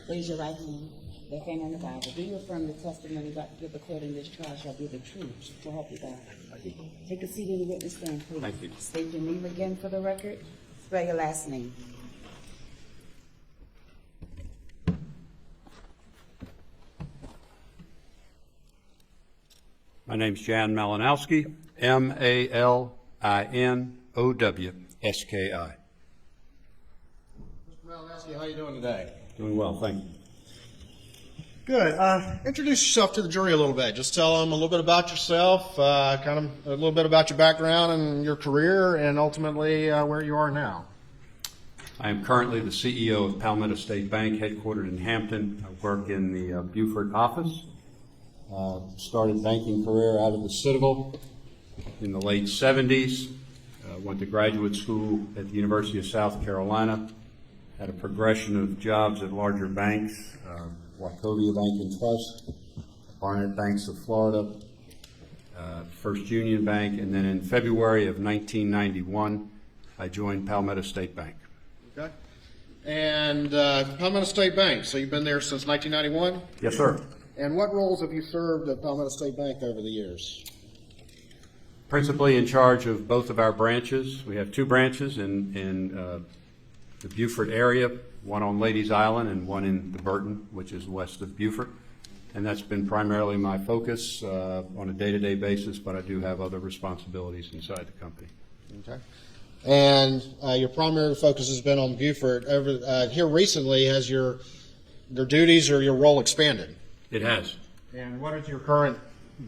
Raise your right hand. Left hand on the Bible. Do you affirm the testimony about to give the court in this trial shall be the truth? So help you God. Take a seat in the witness stand, please. Thank you. State your name again for the record. Spell your last name. My name's Jan Malinowski, M-A-L-I-N-O-W-S-K-I. Mr. Malinowski, how are you doing today? Doing well, thank you. Good. Introduce yourself to the jury a little bit. Just tell them a little bit about yourself, kind of a little bit about your background and your career, and ultimately where you are now. I am currently the CEO of Palmetto State Bank, headquartered in Hampton. I work in the Beaufort office. Started banking career out of the Citadel in the late 70s. Went to graduate school at the University of South Carolina. Had a progression of jobs at larger banks, Wachovia Bank and Trust, Barnett Banks of Florida, First Union Bank, and then in February of 1991, I joined Palmetto State Bank. Okay. And Palmetto State Bank, so you've been there since 1991? Yes, sir. And what roles have you served at Palmetto State Bank over the years? Principally in charge of both of our branches. We have two branches in the Beaufort area, one on Ladies Island and one in the Burton, which is west of Beaufort. And that's been primarily my focus on a day-to-day basis, but I do have other responsibilities inside the company. Okay. And your primary focus has been on Beaufort. Here recently, has your duties or your role expanded? It has. And what is your current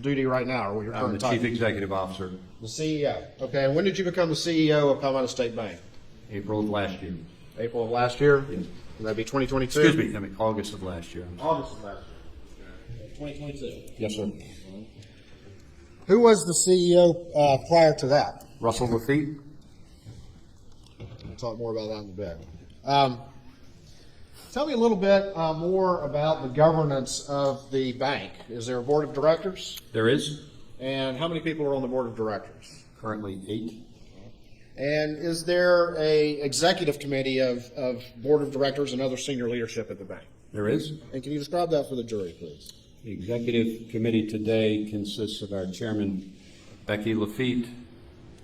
duty right now, or your I'm current the title? Chief Executive Officer, The CEO. Okay. And when did you become the CEO of Palmetto State Bank? April of last year. April of last year? Yes. Would that be 2022? Excuse me, I mean August of last year. August of last year. 2022. Yes, sir. Who was the CEO prior to that? Russell Laffitte. We'll talk more about that in a bit. Tell me a little bit more about the governance of the bank. Is there a board of directors? There is And how many people are on the board of directors? currently 8. And is there a executive committee of board of directors and other senior leadership at the bank? There is. And can you describe that for the jury, please? The executive committee today consists of our chairman, Becky Laffitte,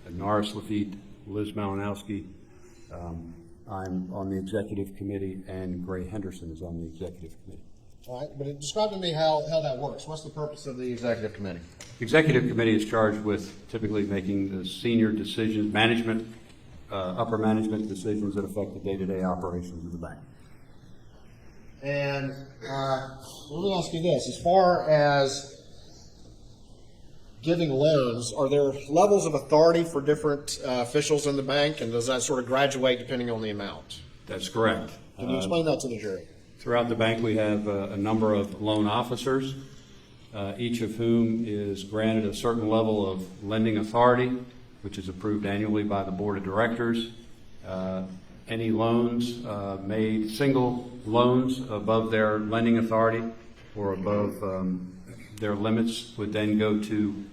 Norris Laffitte, Liz Malinowski. I'm on the executive committee, and Gray Henderson is on the executive committee. All right, but describe to me how that works. What's the purpose of the executive committee? The executive committee is charged with typically making the senior decisions, upper management decisions that affect the day-to-day operations of the bank. And let me ask you this. As far as giving loans, are there levels of authority for different officials in the bank, and does that sort of graduate depending on the amount? That's correct. Can you explain that to the jury? Throughout the bank, we have a number of loan officers, each of whom is granted a certain level of lending authority, which is approved annually by the board of directors. Any loans made, single loans above their lending authority or above their limits would then go to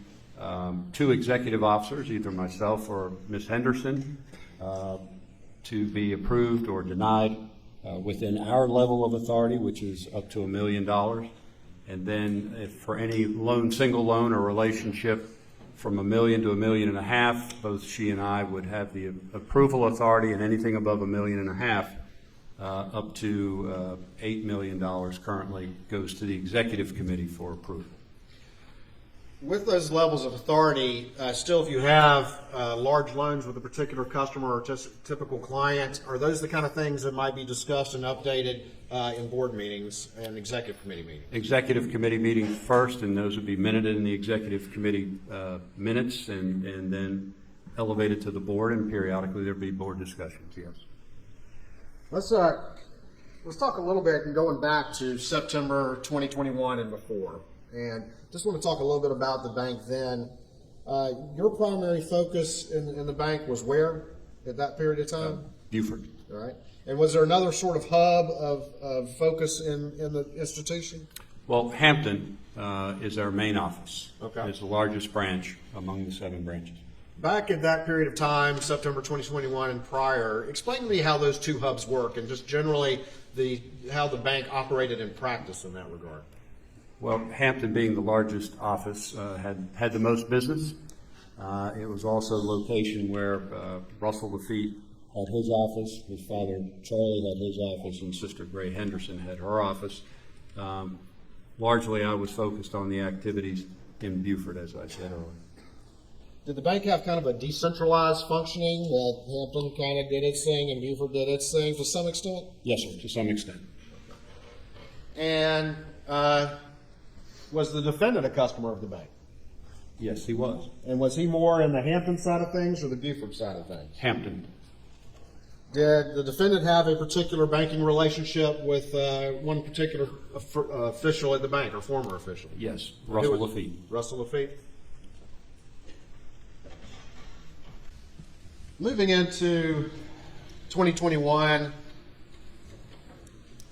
2 executive officers, either myself or Ms. Henderson, to be approved or denied within our level of authority, which is up to $1 million. And then if for any single loan or relationship from $1 million to $1.5 million, both she and I would have the approval authority, and anything above $1.5 million up to $8 million currently goes to the executive committee for approval. With those levels of authority, still if you have large loans with a particular customer or just typical client, are those the kind of things that might be discussed and updated in board meetings and executive committee meetings? Executive committee meetings first, and those would be minuted in the executive committee minutes, and then elevated to the board, and periodically there'd be board discussions, yes. Let's talk a little bit and going back to September 2021 and before. And just want to talk a little bit about the bank then. Your primary focus in the bank was where at that period of time? Beaufort. All right. And was there another sort of hub of focus in the institution? Well, Hampton is our main office. Okay. It's the largest branch among the 7 branches. back at that period of time, September 2021 and prior, explain to me how those two hubs work and just generally how the bank operated in practice in that regard. Well, Hampton being the largest office had the most business. It was also a location where Russell Laffitte had his office, his father Charlie had his office, and Sister Gray Henderson had her office. Largely, I was focused on the activities in Beaufort, as I said earlier. Did the bank have kind of a decentralized functioning that Hampton kind of did its thing and Beaufort did its thing to some extent? Yes, sir, to some extent. And was the defendant a customer of the bank? Yes, he was. And was he more in the Hampton side of things or the Beaufort side of things? Hampton. Did the defendant have a particular banking relationship with one particular official at the bank or former official? Yes, Russell Laffitte. Russell Laffitte. Moving into 2021,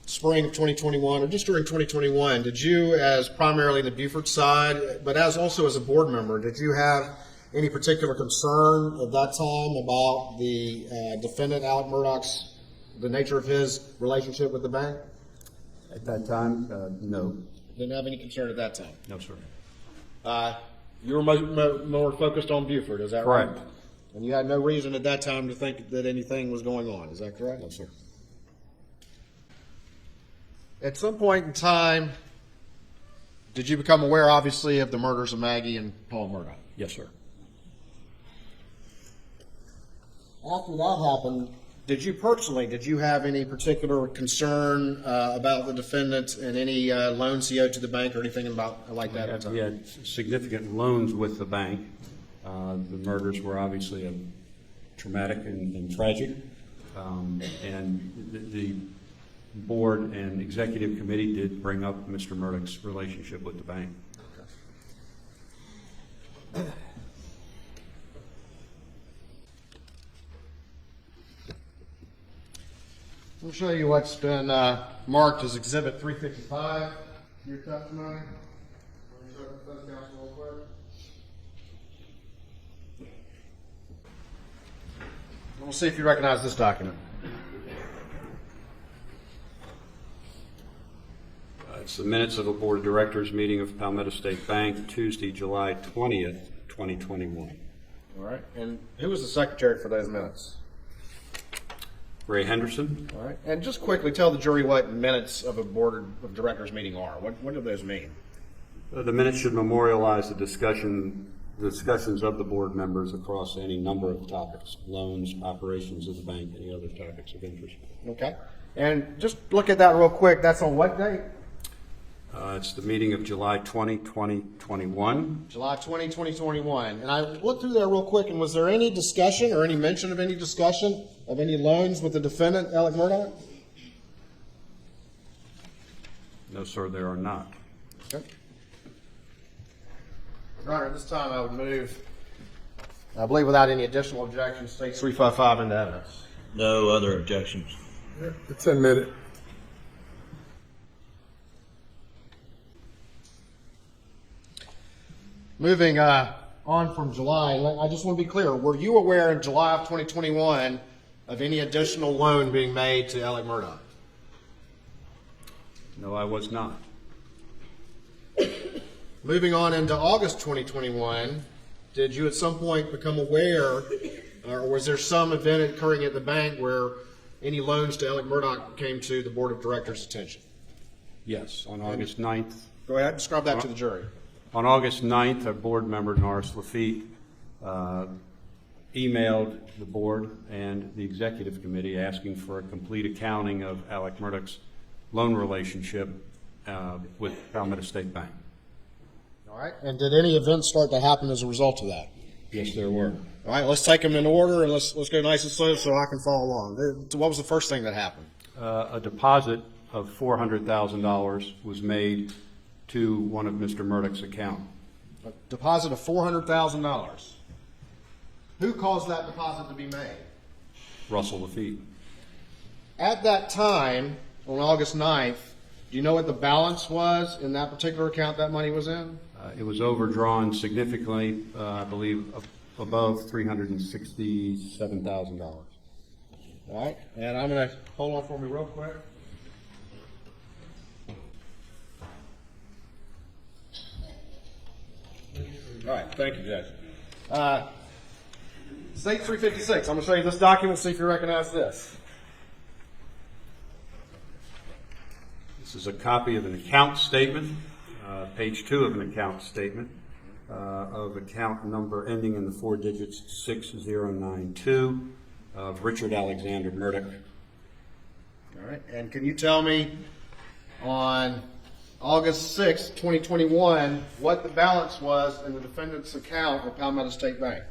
spring of 2021, or just during 2021, did you, as primarily the Beaufort side, but also as a board member, did you have any particular concern at that time about the defendant, Alex Murdaugh's, the nature of his relationship with the bank? At that time, no. Didn't have any concern at that time? No, sir. You were more focused on Beaufort, is that right? Correct. And you had no reason at that time to think that anything was going on, is that correct? No, sir. At some point in time, did you become aware, obviously, of the murders of Maggie and Paul Murdaugh? Yes, sir. After that happened, did you have any particular concern about the defendant and any loans he owed to the bank or anything like that? At the time? He had significant loans with the bank. The murders were obviously traumatic and tragic. And the board and executive committee did bring up Mr. Murdaugh's relationship with the bank. Okay. I'll show you what's been marked as Exhibit 355 to your testimony. Let me show the defense counsel real quick. We'll see if you recognize this document. It's the minutes of a board of directors meeting of Palmetto State Bank, Tuesday, July 20th, 2021. All right. And who was the secretary for those minutes? Ray Henderson. All right. And just quickly tell the jury what minutes of a board of directors meeting are. What do those mean? The minutes should memorialize the discussions of the board members across any number of topics: loans, operations of the bank, any other topics of interest. Okay. And just look at that real quick. That's on what date? It's the meeting of July 20, 2021. July 20, 2021. And I looked through there real quick, and was there any discussion or any mention of any discussion of any loans with the defendant, Alex Murdaugh? No, sir, there are not. Okay. Your Honor, at this time I would move, I believe without any additional objections, state 355 into evidence. No other objections. It's admitted. Moving on from July, I just want to be clear. Were you aware in July of 2021 of any additional loan being made to Alex Murdaugh? No, I was not. Moving on into August 2021, did you at some point become aware, or was there some event occurring at the bank where any loans to Alex Murdaugh came to the board of directors' attention? Yes, on August 9th. Go ahead, describe that to the jury. On August 9th, a board member, Norris Laffitte, emailed the board and the executive committee asking for a complete accounting of Alex Murdaugh's loan relationship with Palmetto State Bank. All right. And did any events start to happen as a result of that? Yes, there were. All right, let's take them in order, and let's go nice and slow so I can follow along. What was the first thing that happened? A deposit of $400,000 was made to one of Mr. Murdaugh's account. A deposit of $400,000. Who caused that deposit to be made? Russell Laffitte. At that time, on August 9th, do you know what the balance was in that particular account that money was in? It was overdrawn significantly, I believe, above $367,000. All right, and I'm going to hold on for me real quick. All right, thank you, Judge. State 356. I'm going to show you this document, see if you recognize this. This is a copy of an account statement, page 2 of an account statement, of account number ending in the 4 digits 6092 of Richard Alexander Murdaugh. All right, and can you tell me on August 6, 2021, what the balance was in the defendant's account at Palmetto State Bank?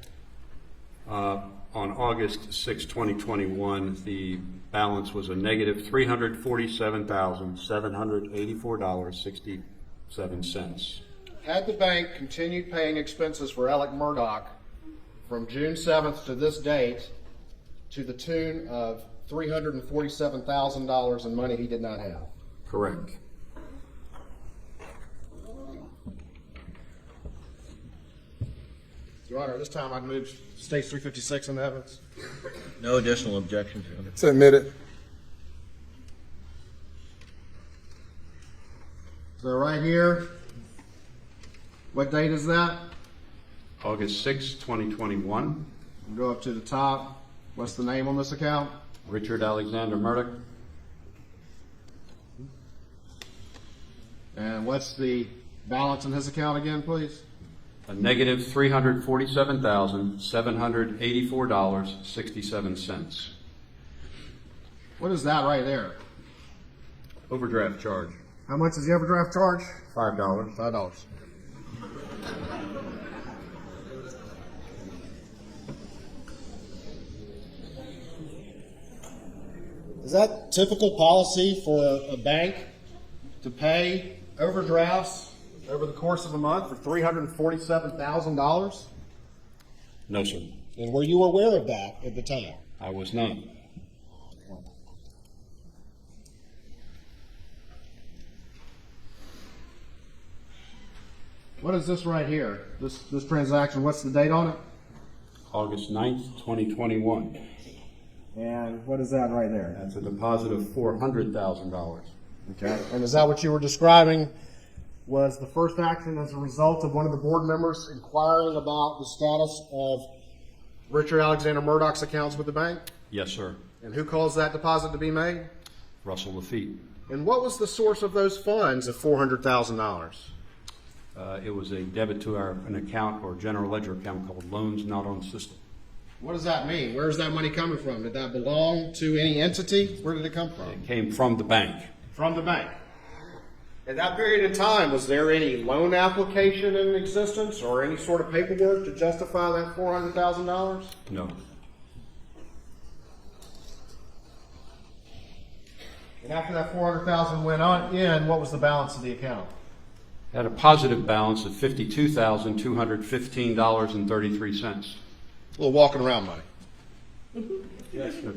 On August 6, 2021, the balance was a negative $347,784.67. Had the bank continued paying expenses for Alex Murdaugh from June 7th to this date to the tune of $347,000 in money he did not have? Correct. Your Honor, this time I'd move State 356 into evidence. No additional objections, Your Honor. It's admitted. So right here, what date is that? August 6, 2021, Go up to the top. What's the name on this account? Richard Alexander Murdaugh. And what's the balance in his account again, please? A negative $347,784.67. What is that right there? Overdraft charge. How much is the overdraft charge? $5. $5. Is that typical policy for a bank to pay overdrafts over the course of a month for $347,000? No, sir. And were you aware of that at the time? I was not. What is this right here? This transaction, what's the date on it? August 9th, 2021. And what is that right there? That's a deposit of $400,000. Okay. And is that what you were describing was the first action as a result of one of the board members inquiring about the status of Richard Alexander Murdaugh's accounts with the bank? Yes, sir. And who caused that deposit to be made? Russell Laffitte. And what was the source of those funds of $400,000? It was a debit to an account or general ledger account called Loans Not on System. What does that mean? Where is that money coming from? Did that belong to any entity? Where did it come from? It came from the bank. From the bank. At that period of time, was there any loan application in existence or any sort of paperwork to justify that $400,000? No. And after that $400,000 went on in, what was the balance of the account? Had a positive balance of $52,215.33. A little walking around money. Yes, sir.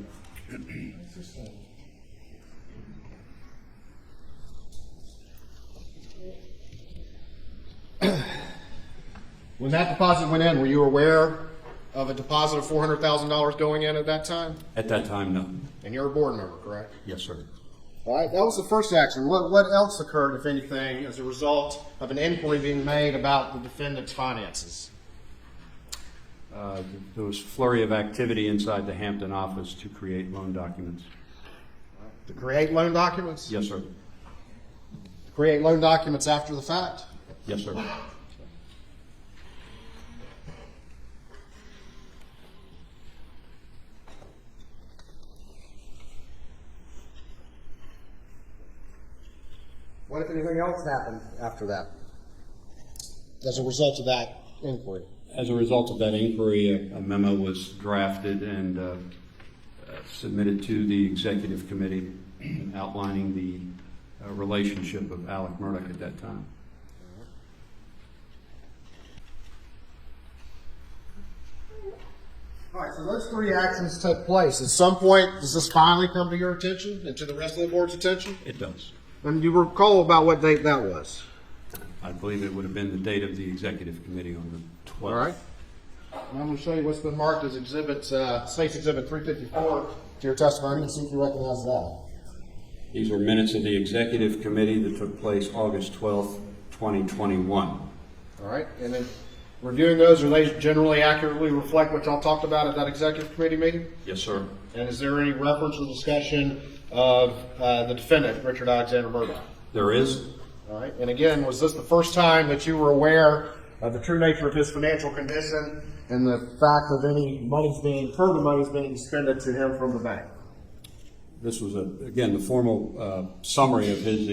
When that deposit went in, were you aware of a deposit of $400,000 going in at that time? At that time, no. And you're a board member, correct? Yes, sir. All right, that was the first action. What else occurred, if anything, as a result of an inquiry being made about the defendant's finances? There was a flurry of activity inside the Hampton office to create loan documents. To create loan documents? Yes, sir. To create loan documents after the fact? Yes, sir. What, if anything else, happened after that as a result of that inquiry? As a result of that inquiry, a memo was drafted and submitted to the executive committee outlining the relationship of Alex Murdaugh at that time. All right, so those three actions took place. At some point, does this finally come to your attention and to the rest of the board's attention? It does. And you recall about what date that was? I believe it would have been the date of the executive committee on the 12th. All right. And I'm going to show you what's been marked as State's Exhibit 354 to your testimony, and see if you recognize that. These are minutes of the executive committee that took place August 12th, 2021. All right, and then reviewing those, do they generally accurately reflect what y'all talked about at that executive committee meeting? Yes, sir. And is there any reference or discussion of the defendant, Richard Alexander Murdaugh? There is. All right, and again, was this the first time that you were aware of the true nature of his financial condition and the fact of any further monies being expended to him from the bank? This was, again, the formal summary of his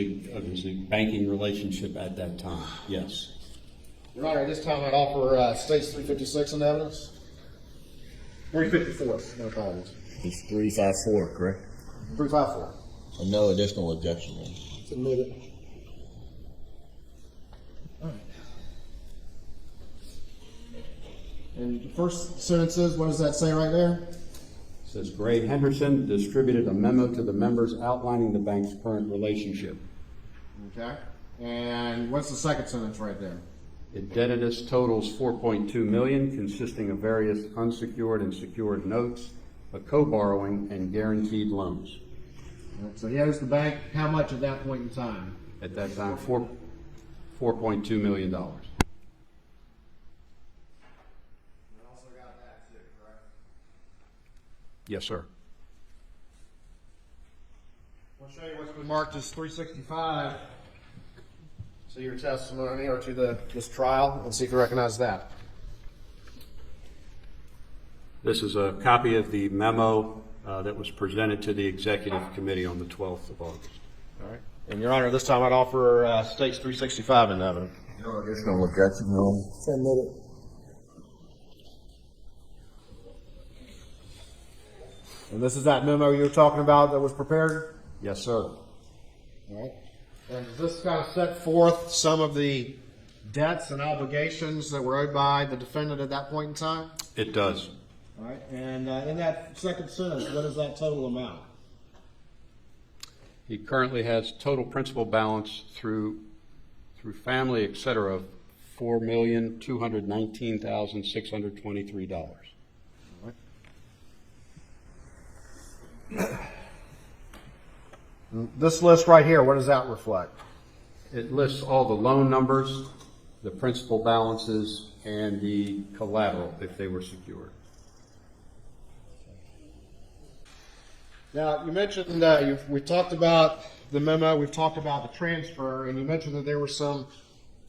banking relationship at that time. Yes. Your Honor, at this time I'd offer State's 356 in evidence. 354, no apologies. It's 354, correct? 354. And no additional objection. Then. Submitted. And the first sentence is, what does that say right there? It says Gray Henderson distributed a memo to the members outlining the bank's current relationship. Okay. And what's the second sentence right there? Indebtedness totals $4.2 million, consisting of various unsecured and secured notes, a co-borrowing, and guaranteed loans. Right, so he owes the bank how much at that point in time? At that time, $4.2 million. Yes, sir. I'll show you what's been marked as 365 to your testimony or to this trial, and see if you recognize that. This is a copy of the memo that was presented to the executive committee on the 12th of August. All right. And Your Honor, this time I'd offer State's 365 in evidence. No additional objection, Your Honor. Submitted. And this is that memo you were talking about that was prepared? Yes, sir. All right. And does this kind of set forth some of the debts and obligations that were owed by the defendant at that point in time? It does. All right. And in that second sentence, what is that total amount? He currently has total principal balance through family, et cetera, of $4,219,623. This list right here, what does that reflect? It lists all the loan numbers, the principal balances, and the collateral if they were secured. Now, you mentioned we talked about the memo, we've talked about the transfer, and you mentioned that there was some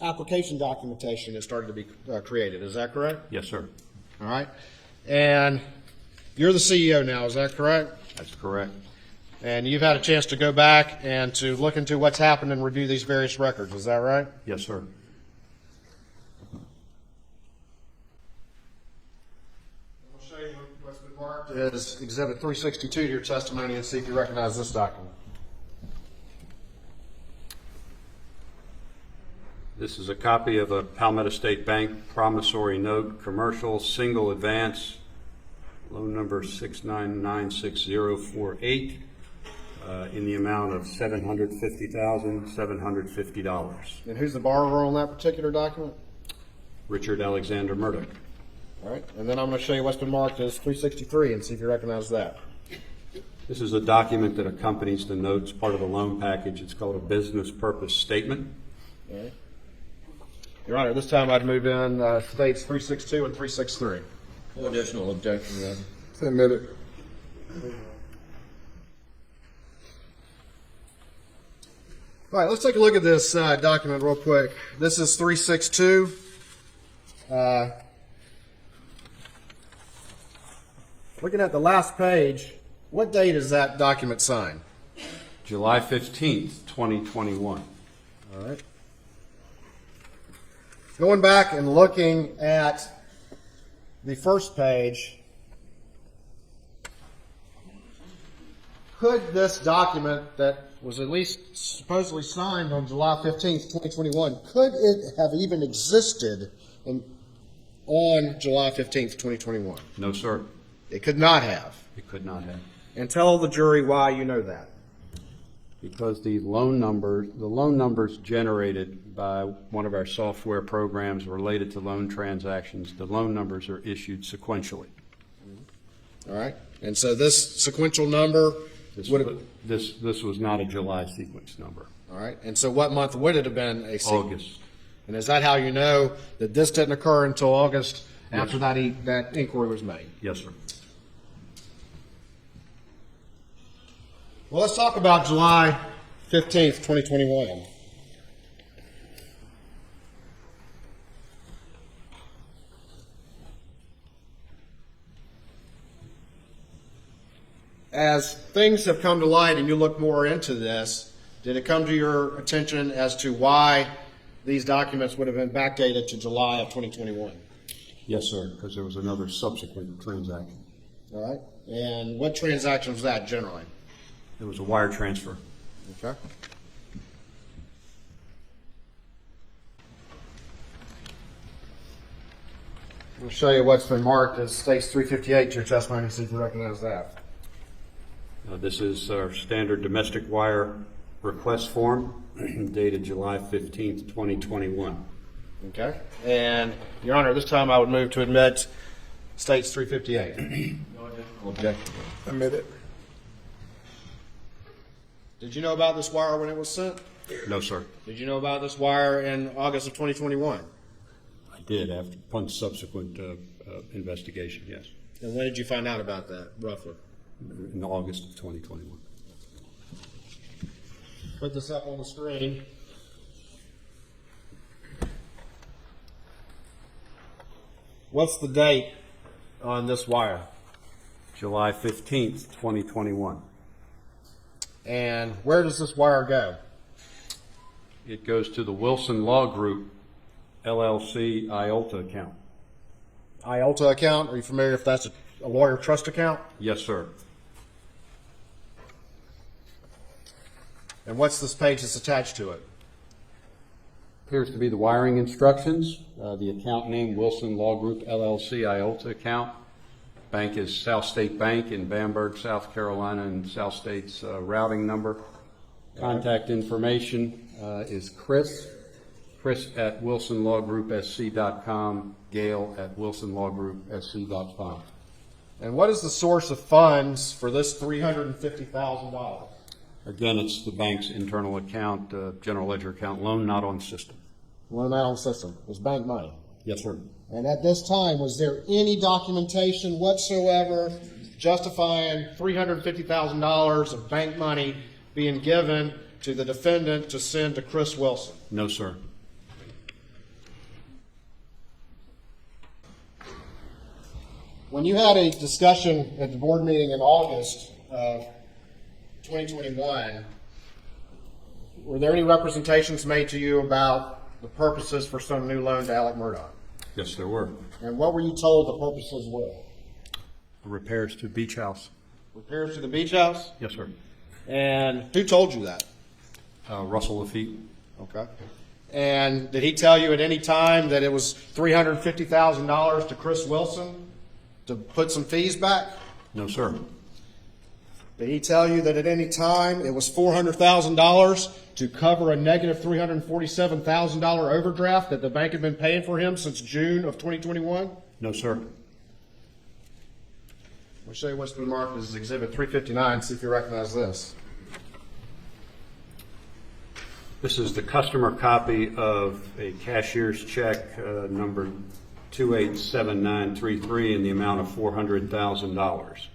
application documentation that started to be created. Is that correct? Yes, sir. All right. And you're the CEO now, is that correct? That's correct. And you've had a chance to go back and to look into what's happened and review these various records, is that right? Yes, sir. I'll show you what's been marked as Exhibit 362 to your testimony and see if you recognize this document. This is a copy of a Palmetto State Bank promissory note, commercial, single advance, loan number 6996048, in the amount of $750,750. And who's the borrower on that particular document? Richard Alexander Murdaugh. All right. And then I'm going to show you what's been marked as 363 and see if you recognize that. This is a document that accompanies the notes, part of the loan package. It's called a business purpose statement. All right. Your Honor, this time I'd move in States 362 and 363. No additional objection, Your Honor. Submitted. All right, let's take a look at this document real quick. This is 362. Looking at the last page, what date is that document signed? July 15th, 2021. All right. Going back and looking at the first page, could this document that was at least supposedly signed on July 15th, 2021, could it have even existed on July 15th, 2021? No, sir. It could not have. It could not have. And tell the jury why you know that. Because the loan numbers generated by one of our software programs related to loan transactions, the loan numbers are issued sequentially. All right. And so this sequential number This was not a July sequence number. all right. And so what month would it have been a sequence? August. And is that how you know that this didn't occur until August after that inquiry was made? Yes, sir. Well, let's talk about July 15th, 2021. As things have come to light and you look more into this, did it come to your attention as to why these documents would have been backdated to July of 2021? Yes, sir, because there was another subsequent transaction. All right. And what transaction was that generally? It was a wire transfer. Okay. I'll show you what's been marked as States 358 to your testimony, see if you recognize that. This is our standard domestic wire request form dated July 15th, 2021. Okay. And, Your Honor, this time I would move to admit States 358. No additional objection. Admit it. Did you know about this wire when it was sent? No, sir. Did you know about this wire in August of 2021? I did upon subsequent investigation, yes, And when did you find out about that, roughly? in August of 2021. Put this up on the screen. What's the date on this wire? July 15th, 2021. And where does this wire go? It goes to the Wilson Law Group LLC IOLTA account. IOLTA account? Are you familiar if that's a lawyer trust account? Yes, sir. And what's this page that's attached to it? Appears to be the wiring instructions. The account name, Wilson Law Group LLC IOLTA account. Bank is South State Bank in Bamberg, South Carolina, and South State's routing number. Contact information is Chris at wilsonlawgroupsc.com, Gail at wilsonlawgroupsc.com. And what is the source of funds for this $350,000? Again, it's the bank's internal account, general ledger account, loan not on system. Well, not on system. It was bank money. Yes, sir. And at this time, was there any documentation whatsoever justifying $350,000 of bank money being given to the defendant to send to Chris Wilson? No, sir. When you had a discussion at the board meeting in August of 2021, were there any representations made to you about the purposes for some new loan to Alex Murdaugh? Yes, there were. And what were you told the purposes were? Repairs to beach house. Repairs to the beach house? Yes, sir. And who told you that? Russell Laffitte. Okay. And did he tell you at any time that it was $350,000 to Chris Wilson to put some fees back? No, sir. Did he tell you that at any time it was $400,000 to cover a negative $347,000 overdraft that the bank had been paying for him since June of 2021? No, sir. I'll show you what's been marked as Exhibit 359, see if you recognize this. This is the customer copy of a cashier's check number 287933 in the amount of $400,000,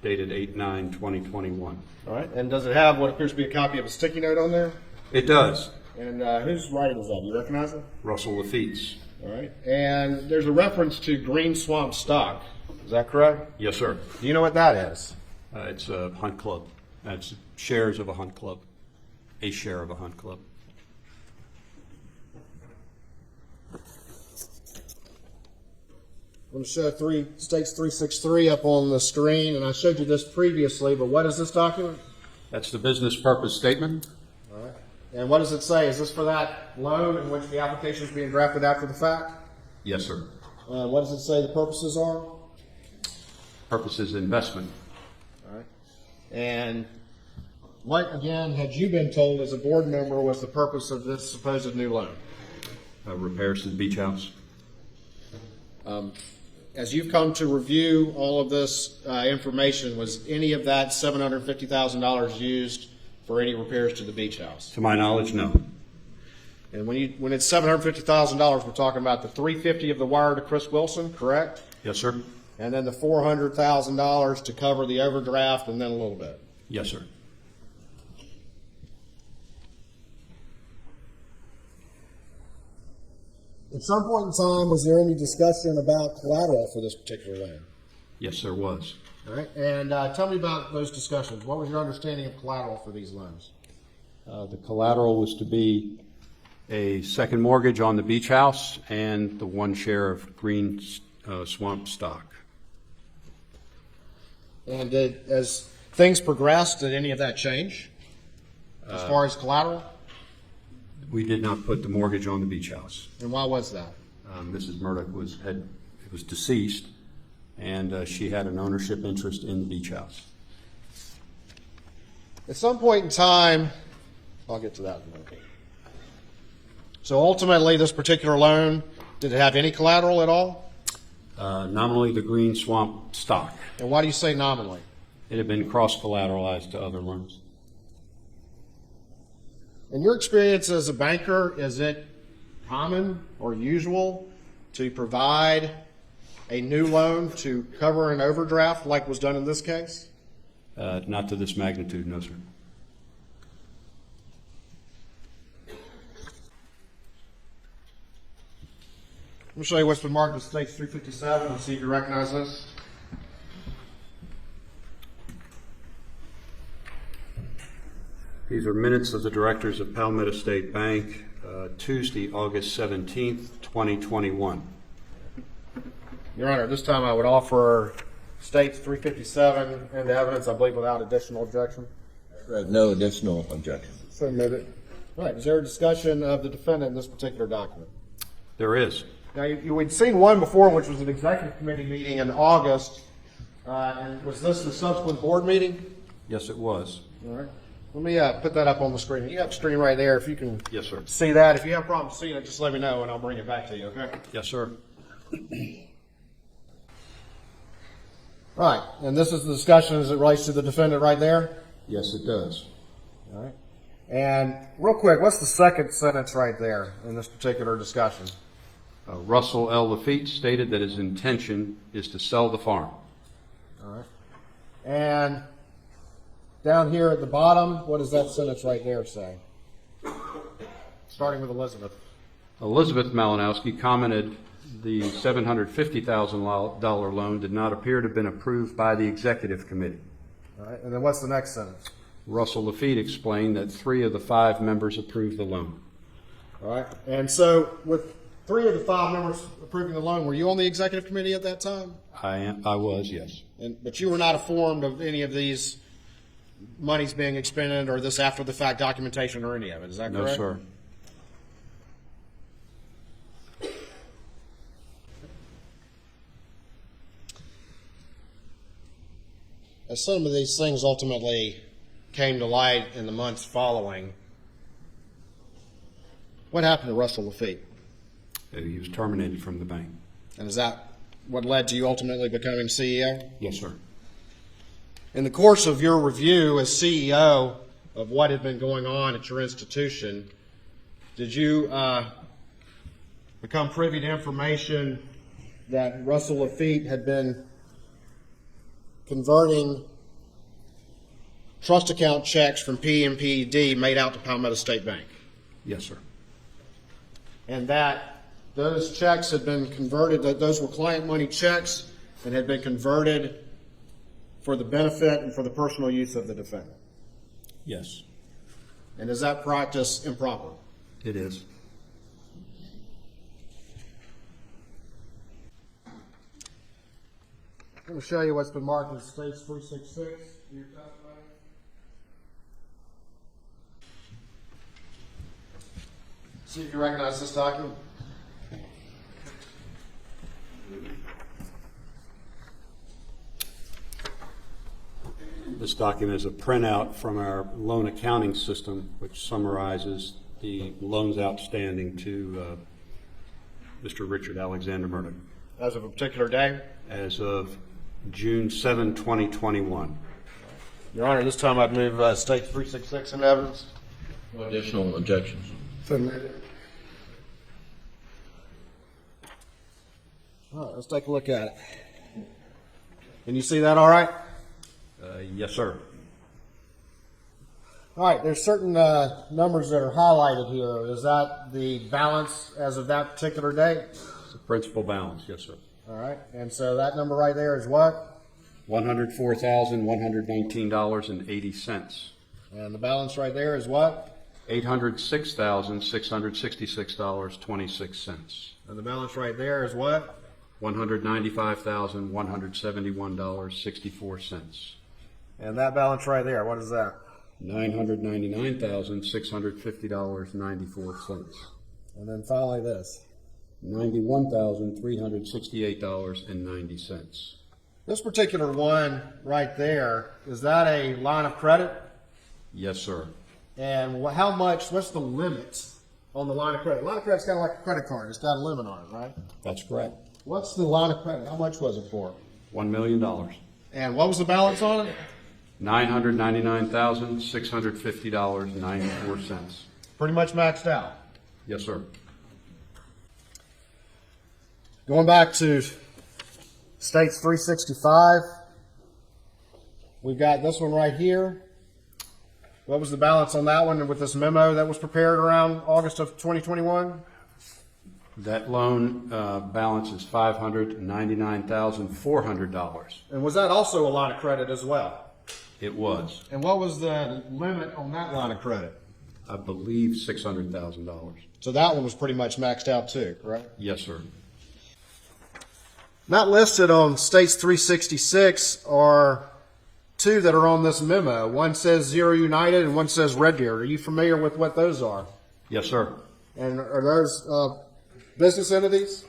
dated 8/9/2021. All right. And does it have what appears to be a copy of a sticky note on there? It does. And whose writing is that? Do you recognize it? Russell Laffitte's. All right. And there's a reference to Green Swamp stock. Is that correct? Yes, sir. Do you know what that is? It's a hunt club. That's shares of a hunt club. A share of a hunt club. I'm going to show States 363 up on the screen, and I showed you this previously, but what is this document? That's the business purpose statement. All right. And what does it say? Is this for that loan in which the application is being drafted after the fact? Yes, sir. What does it say the purposes are? Purpose is investment. All right. And What, again, had you been told as a board member was the purpose of this supposed new loan? Repairs to the beach house. As you've come to review all of this information, was any of that $750,000 used for any repairs to the beach house? To my knowledge, no. And when it's $750,000, we're talking about the $350,000 of the wire to Chris Wilson, correct? Yes, sir. And then the $400,000 to cover the overdraft, and then a little bit. Yes, sir. At some point in time, was there any discussion about collateral for this particular loan? Yes, there was. All right. And tell me about those discussions. What was your understanding of collateral for these loans? The collateral was to be a second mortgage on the beach house and the one share of green swamp stock. And as things progressed, did any of that change as far as collateral? We did not put the mortgage on the beach house. And why was that? Mrs. Murdaugh was deceased, and she had an ownership interest in the beach house. At some point in time, I'll get to that in a minute. So ultimately, this particular loan, did it have any collateral at all? Nominally, the green swamp stock. And why do you say nominally? It had been cross-collateralized to other loans. In your experience as a banker, is it common or usual to provide a new loan to cover an overdraft like was done in this case? Not to this magnitude, no, sir. Let me show you what's been marked as State 357 and see if you recognize this. These are minutes of the directors of Palmetto State Bank, Tuesday, August 17th, 2021. Your Honor, this time I would offer States 357 and the evidence, I believe, without additional objection. No additional objection. So admitted. All right. Is there a discussion of the defendant in this particular document? There is. Now, we'd seen one before, which was an executive committee meeting in August. And was this the subsequent board meeting? Yes, it was. All right. Let me put that up on the screen. You have the screen right there. If you can Yes, sir. see that. If you have problems seeing it, just let me know, and I'll bring it back to you, okay? Yes, sir. All right. And this is the discussion as it relates to the defendant right there? Yes, it does. All right. And real quick, what's the second sentence right there in this particular discussion? Russell L. Laffitte stated that his intention is to sell the farm. All right. And down here at the bottom, what does that sentence right there say? Starting with Elizabeth. Elizabeth Malinowski commented the $750,000 loan did not appear to have been approved by the executive committee. All right. And then what's the next sentence? Russell Laffitte explained that 3 of the 5 members approved the loan. All right. And so with 3 of the 5 members approving the loan, were you on the executive committee at that time? I was, yes. But you were not informed of any of these monies being expended or this after the fact documentation or any of it. Is that correct? No, sir. As some of these things ultimately came to light in the months following, what happened to Russell Laffitte? He was terminated from the bank. And is that what led to you ultimately becoming CEO? Yes, sir. In the course of your review as CEO of what had been going on at your institution, did you become privy to information that Russell Laffitte had been converting trust account checks from PMPD made out to Palmetto State Bank? Yes, sir. And that those checks had been converted, that those were client money checks and had been converted for the benefit and for the personal use of the defendant? Yes. And is that practice improper? It is. I'm going to show you what's been marked as States 366 in your testimony. See if you recognize this document. This This document is a printout from our loan accounting system, which summarizes the loans outstanding to Mr. Richard Alexander Murdaugh As of a particular day? as of June 7, 2021. Your Honor, this time I'd move State 366 into evidence. No additional objections. All right, let's take a look at it. Can you see that all right? Yes, sir. All right, there's certain numbers that are highlighted here. Is that the balance as of that particular date? It's a principal balance, yes, sir. All right, and so that number right there is what? $104,119.80. And the balance right there is what? $806,666.26. And the balance right there is what? $195,171.64. And that balance right there, what is that? $999,650.94. And then finally this. $91,368.90. This particular one right there, is that a line of credit? Yes, sir. And how much, what's the limit on the line of credit? A line of credit's kind of like a credit card. It's got a limit on it, right? That's correct. What's the line of credit? How much was it for? $1 million. And what was the balance on it? $999,650.94. Pretty much maxed out. Yes, sir. Going back to States 365, we've got this one right here. What was the balance on that one with this memo that was prepared around August of 2021? That loan balance is $599,400. And was that also a line of credit as well? It was. And what was the limit on that line of credit? I believe $600,000. So that one was pretty much maxed out too, correct? Yes, sir. Not listed on States 366 are two that are on this memo. One says Zero United and one says Red Deer. Are you familiar with what those are? Yes, sir. And are those business entities?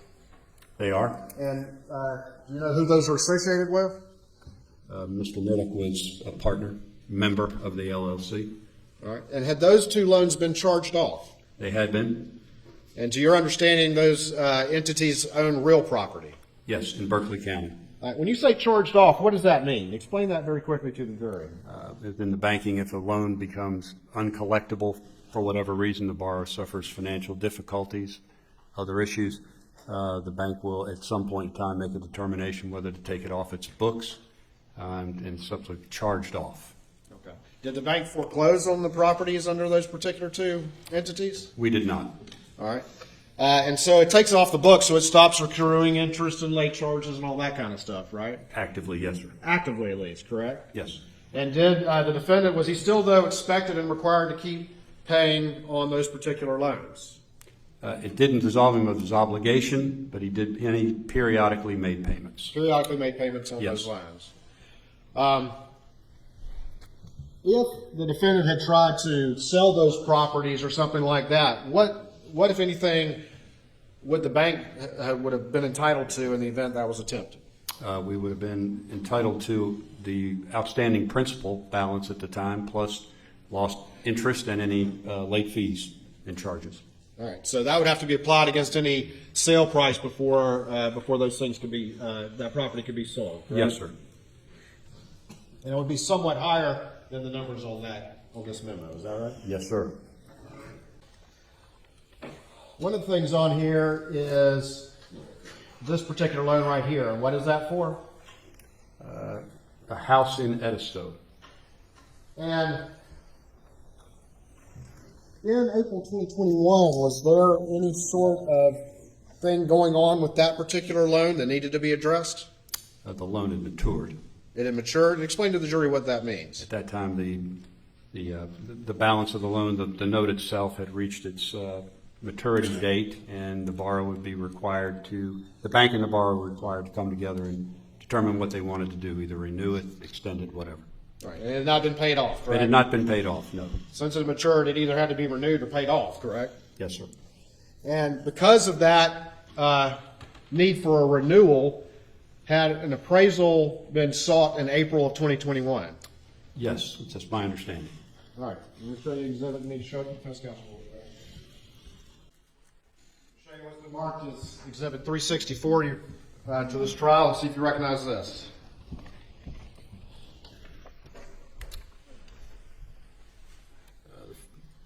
They are. And do you know who those are associated with? Mr. Murdaugh was a partner, member of the LLC. All right. And had those two loans been charged off? They had been. And to your understanding, those entities own real property? Yes, in Berkeley County. All right. When you say charged off, what does that mean? Explain that very quickly to the jury. In the banking, if a loan becomes uncollectible for whatever reason, the borrower suffers financial difficulties, other issues, the bank will at some point in time make a determination whether to take it off its books and simply charged off. Okay. Did the bank foreclose on the properties under those particular two entities? We did not. All right. And so it takes it off the books, so it stops accruing interest and late charges and all that kind of stuff, right? Actively, yes, sir. Actively, at least, correct? Yes. And did the defendant, was he still, though, expected and required to keep paying on those particular loans? It didn't dissolve him of his obligation, but he periodically made payments. Periodically made payments on Yes. those loans. If the defendant had tried to sell those properties or something like that, what if anything, would the bank would have been entitled to in the event that was attempted? We would have been entitled to the outstanding principal balance at the time, plus lost interest and any late fees and charges. All right, so that would have to be applied against any sale price before those things could be that property could be sold. Correct? Yes, sir. And it would be somewhat higher than the numbers on this memo. Is that right? Yes, sir. One of the things on here is this particular loan right here. And what is that for? A house in Edisto. And in April 2021, was there any sort of thing going on with that particular loan that needed to be addressed? The loan had matured. It had matured. Explain to the jury what that means. At that time, the balance of the loan, the note itself had reached its maturity date, and the borrower would be required to, the bank and the borrower were required to come together and determine what they wanted to do, either renew it, extend it, whatever. Right, and it had not been paid off, correct? It had not been paid off, no. Since it matured, it either had to be renewed or paid off, correct? Yes, sir. And because of that need for a renewal, had an appraisal been sought in April of 2021? Yes, that's my understanding. All right, let me show you the exhibit you need to show you, defense counsel. Show you what's been marked as exhibit 364 to this trial, and see if you recognize this.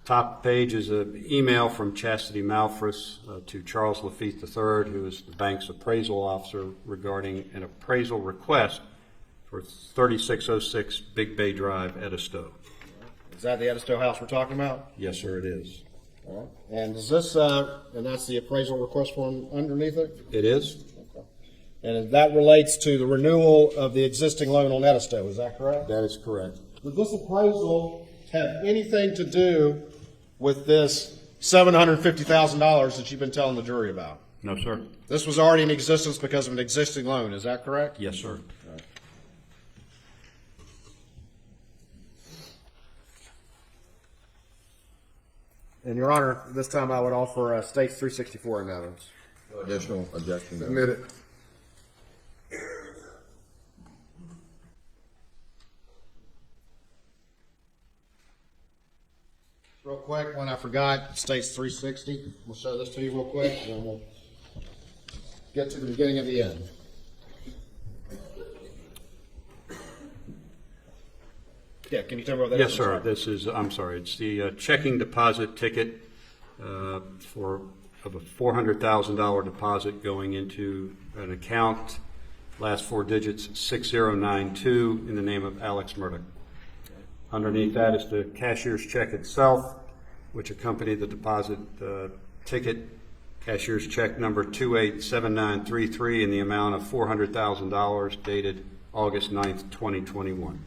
Top page is an email from Chastity Malfris to Charles Laffitte III, who is the bank's appraisal officer, regarding an appraisal request for 3606 Big Bay Drive, Edisto. Is that the Edisto house we're talking about? Yes, sir, it is. All right. And is this, and that's the appraisal request form underneath it? It is? Okay. And that relates to the renewal of the existing loan on Edisto, is that correct? That is correct. Does this appraisal have anything to do with this $750,000 that you've been telling the jury about? No, sir. This was already in existence because of an existing loan, is that correct? Yes, sir. And Your Honor, this time I would offer States 364 in evidence. No additional objections. Admit it. Real quick, one I forgot, States 360. We'll show this to you real quick, and then we'll get to the beginning of the end. Yeah, can you tell me what that is? Yes, sir. This is, I'm sorry, it's the checking deposit ticket for of a $400,000 deposit going into an account, last four digits 6092, in the name of Alex Murdaugh. Underneath that is the cashier's check itself, which accompanied the deposit ticket. Cashier's check number 287933 in the amount of $400,000, dated August 9th, 2021.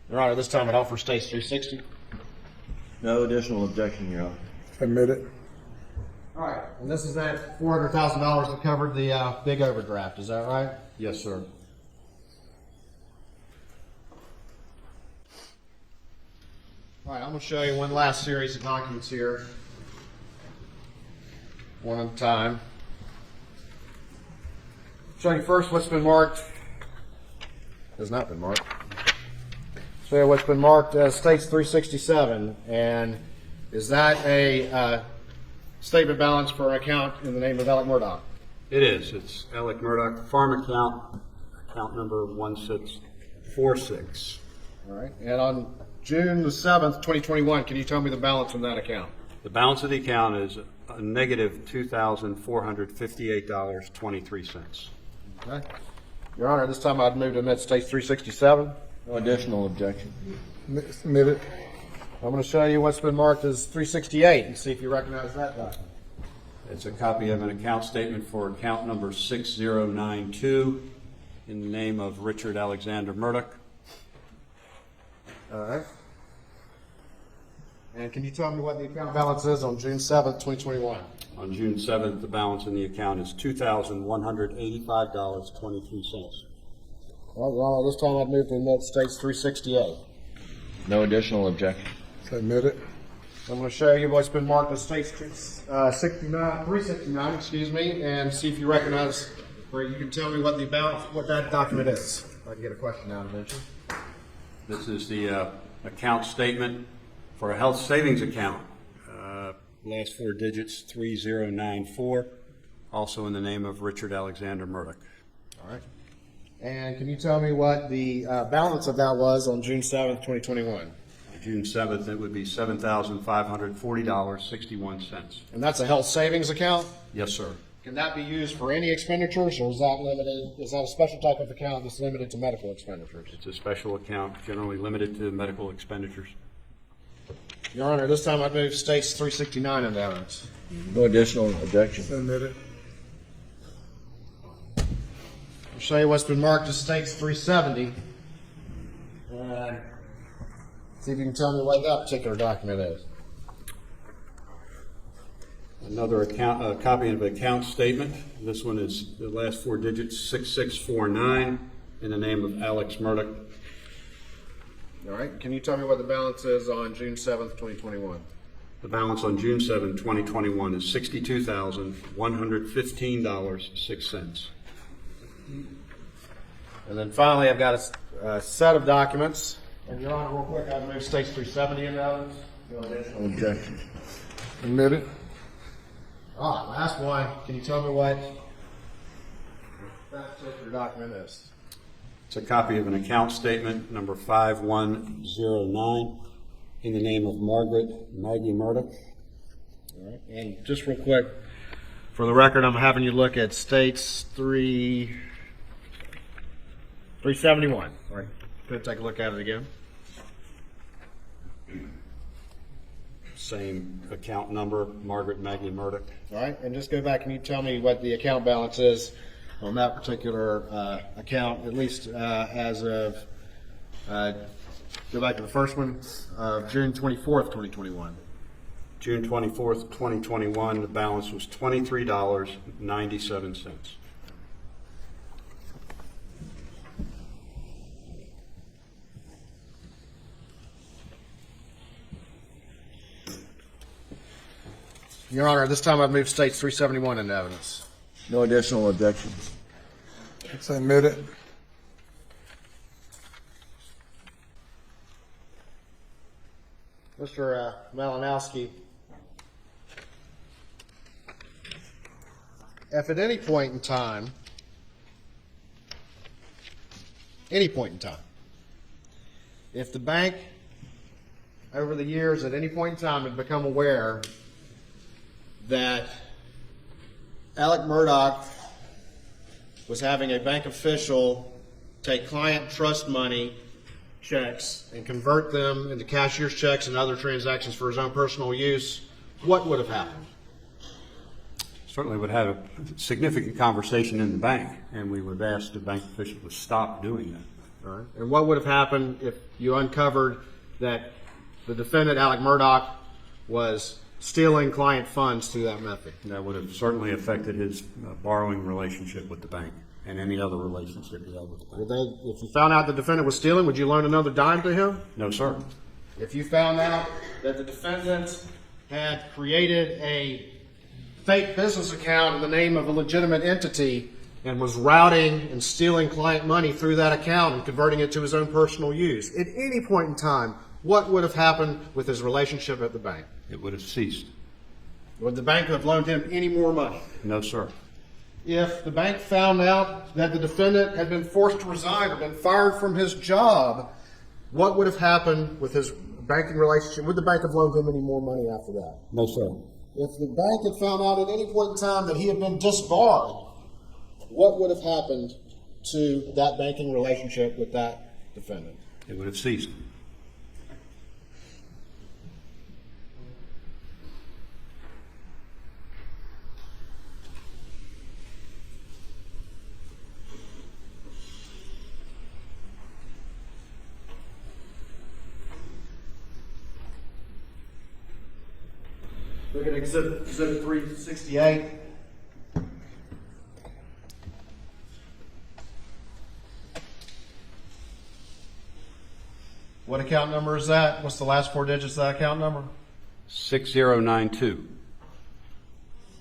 Your Honor, this time I'd offer States 360. No additional objection, Your Honor. Admit it. All right, and this is that $400,000 that covered the big overdraft, is that right? Yes, sir. All right, I'm going to show you one last series of documents here, one at a time. Show you first what's been marked. Has not been marked. Show you what's been marked as States 367, and is that a statement balance for an account in the name of Alex Murdaugh? It is. It's Alex Murdaugh, farm account number 1646. All right, and on June the 7th, 2021, can you tell me the balance on that account? The balance of the account is a negative $2,458.23. Okay. Your Honor, this time I'd move to admit States 367. No additional objection. Admit it. I'm going to show you what's been marked as 368 and see if you recognize that document. It's a copy of an account statement for account number 6092 in the name of Richard Alexander Murdaugh. All right. And can you tell me what the account balance is on June 7th, 2021? On June 7th, the balance in the account is $2,185.23. Well, Your Honor, this time I'd move to admit States 368. No additional objection. Admit it. I'm going to show you what's been marked as States 369, excuse me, and see if you recognize, or you can tell me what the balance, what that document is. I can get a question out eventually. This is the account statement for a health savings account. Last four digits 3094, also in the name of Richard Alexander Murdaugh. All right. And can you tell me what the balance of that was on June 7th, 2021? June 7th, it would be $7,540.61. And that's a health savings account? Yes, sir. Can that be used for any expenditures, or is that limited? Is that a special type of account that's limited to medical expenditures? It's a special account, generally limited to medical expenditures. Your Honor, this time I'd move States 369 into evidence. No additional objection. Admit it. I'll show you what's been marked as States 370. See if you can tell me what that particular document is. Another account, copy of an account statement. This one is the last four digits 6649 in the name of Alex Murdaugh. All right. Can you tell me what the balance is on June 7th, 2021? The balance on June 7, 2021 is $62,115.06. And then finally, I've got a set of documents. And Your Honor, real quick, I've moved States 370 into evidence. No additional objection. Admitted. Last one. Can you tell me what that particular document is? It's a copy of an account statement, number 5109, in the name of Maggie Murdaugh. All right. And just real quick, for the record, I'm having you look at States 371. All right. Go take a look at it again. Same account number, Maggie Murdaugh. All right. And just go back and you tell me what the account balance is on that particular account, at least as of, go back to the first one, June 24th, 2021. June 24th, 2021, the balance was $23.97. Your Honor, at this time I've moved States 371 into evidence. No additional objection. It's admitted. Mr. Malinowski, if at any point in time, if the bank over the years at any point in time had become aware that Alex Murdaugh was having a bank official take client trust money checks and convert them into cashier's checks and other transactions for his own personal use, what would have happened? Certainly would have a significant conversation in the bank, and we would ask the bank official to stop doing that. All right. And what would have happened if you uncovered that the defendant, Alex Murdaugh, was stealing client funds through that method? That would have certainly affected his borrowing relationship with the bank and any other relationship he held with the bank. If you found out the defendant was stealing, would you loan another dime to him? No, sir. If you found out that the defendant had created a fake business account in the name of a legitimate entity and was routing and stealing client money through that account and converting it to his own personal use, at any point in time, what would have happened with his relationship at the bank? It would have ceased. Would the bank have loaned him any more money? No, sir. If the bank found out that the defendant had been forced to resign or been fired from his job, what would have happened with his banking relationship? Would the bank have loaned him any more money after that? No, sir. If the bank had found out at any point in time that he had been disbarred, what would have happened to that banking relationship with that defendant? It would have ceased. Look at Exhibit 368. What account number is that? What's the last four digits of that account number? 6092.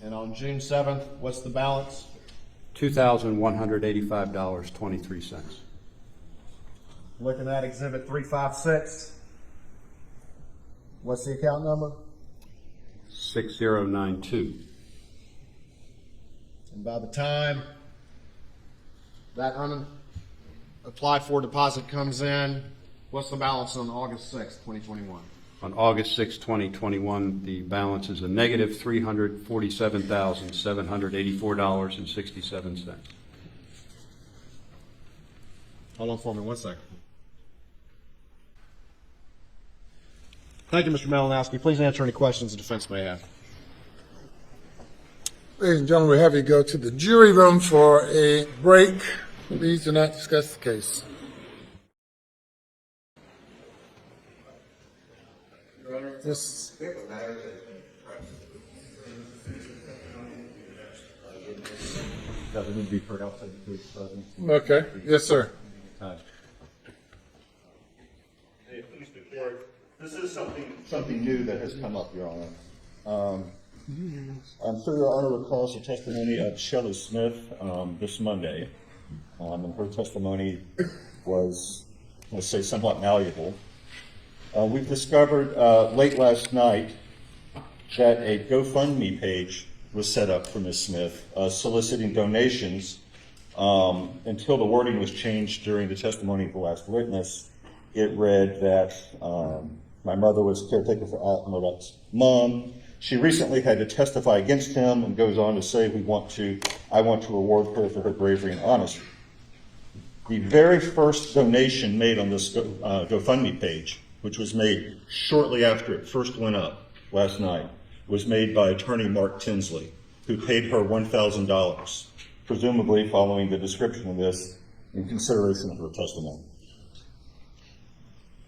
And on June 7th, what's the balance? $2,185.23. Looking at Exhibit 356. What's the account number? 6092. And by the time that unapplied for deposit comes in, what's the balance on August 6th, 2021? On August 6, 2021, the balance is a negative $347,784.67. Hold on for me 1 second. Thank you, Mr. Malinowski. Please answer any questions the defense may have. Ladies and gentlemen, we have you go to the jury room for a break. Please do not discuss the case. Yes. Doesn't need to be heard outside the police presence. Okay. Yes, sir. This is something new that has come up, Your Honor. I'm sure Your Honor recalls the testimony of Shelley Smith this Monday. and her testimony was, let's say, somewhat malleable. We've discovered late last night that a GoFundMe page was set up for Ms. Smith, soliciting donations until the wording was changed during the testimony of the last witness. It read that my mother was caretaker for Alex Murdaugh's mom. She recently had to testify against him, and goes on to say, I want to reward her for her bravery and honesty. The very first donation made on this GoFundMe page, which was made shortly after it first went up last night, was made by attorney Mark Tinsley, who paid her $1,000, presumably following the description of this in consideration of her testimony.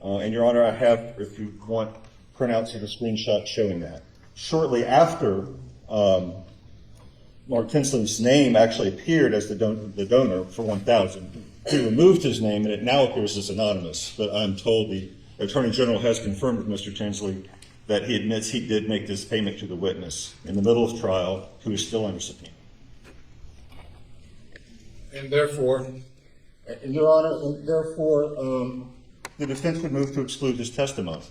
And Your Honor, I have, if you want, printouts of the screenshot showing that. Shortly after Mark Tinsley's name actually appeared as the donor for $1,000, he removed his name and it now appears as anonymous. But I'm told the Attorney General has confirmed with Mr. Tinsley that he admits he did make this payment to the witness in the middle of trial, who is still under subpoena. And therefore, Your Honor, therefore, the defense would move to exclude his testimony.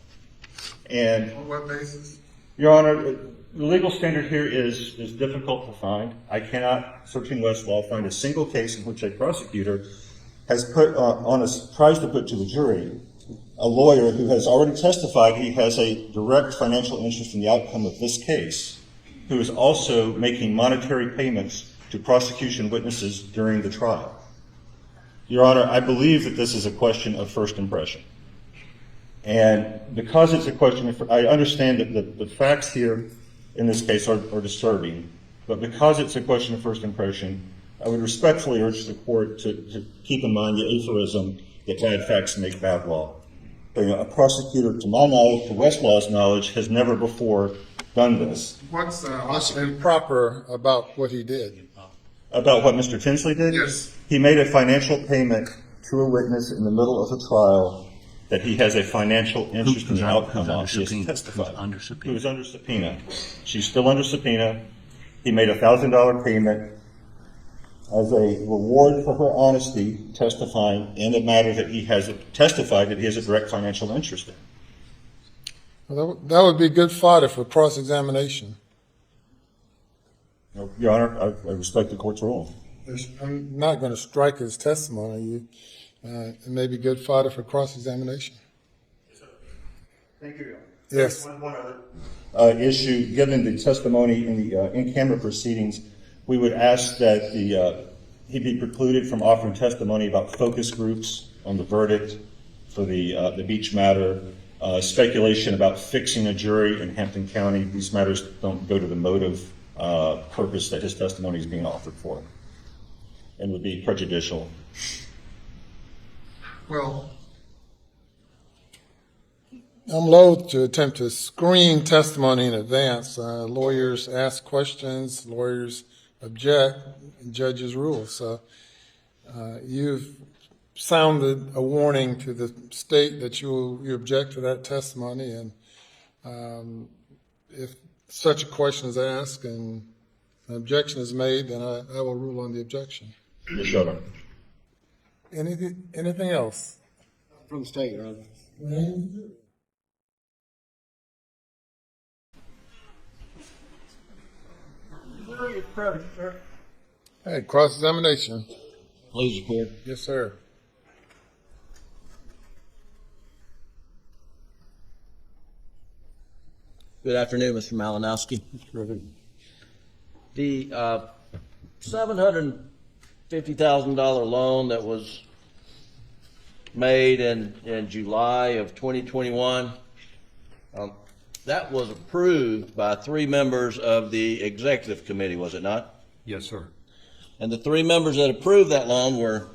And on what basis? Your Honor, the legal standard here is difficult to find. I cannot, searching Westlaw, find a single case in which a prosecutor has tries to put to the jury a lawyer who has already testified he has a direct financial interest in the outcome of this case, who is also making monetary payments to prosecution witnesses during the trial. Your Honor, I believe that this is a question of first impression. And because it's a question of, I understand that the facts here in this case are disturbing, but because it's a question of first impression, I would respectfully urge the court to keep in mind the aphorism that bad facts make bad law. A prosecutor, to my knowledge, to Westlaw's knowledge, has never before done this. What's improper about what he did? About what Mr. Tinsley did? Yes. He made a financial payment to a witness in the middle of a trial that he has a financial interest in the outcome of. He has testified. Who is under subpoena. She's still under subpoena. He made a $1,000 payment as a reward for her honesty, testifying in a matter that he has testified that he has a direct financial interest in. Well, that would be good fodder for cross-examination. Your Honor, I respect the court's ruling. I'm not going to strike his testimony. It may be good fodder for cross-examination. Thank you, Your Honor. Yes. One other issue, given the testimony in the in-camera proceedings, we would ask that he be precluded from offering testimony about focus groups on the verdict for the beach matter, speculation about fixing a jury in Hampton County. These matters don't go to the motive purpose that his testimony is being offered for, and would be prejudicial. Well, I'm loath to attempt to screen testimony in advance. Lawyers ask questions, lawyers object, and judges rule. So you've sounded a warning to the state that you object to that testimony, and if such a question is asked and an objection is made, then I will rule on the objection. Yes, Your Honor. Anything else? From the state, Your Honor. Hey, cross-examination. Please report. Yes, sir. Good afternoon, Mr. Malinowski. The $750,000 loan that was made in July of 2021, that was approved by 3 members of the executive committee, was it not? Yes, sir. And the 3 members that approved that loan were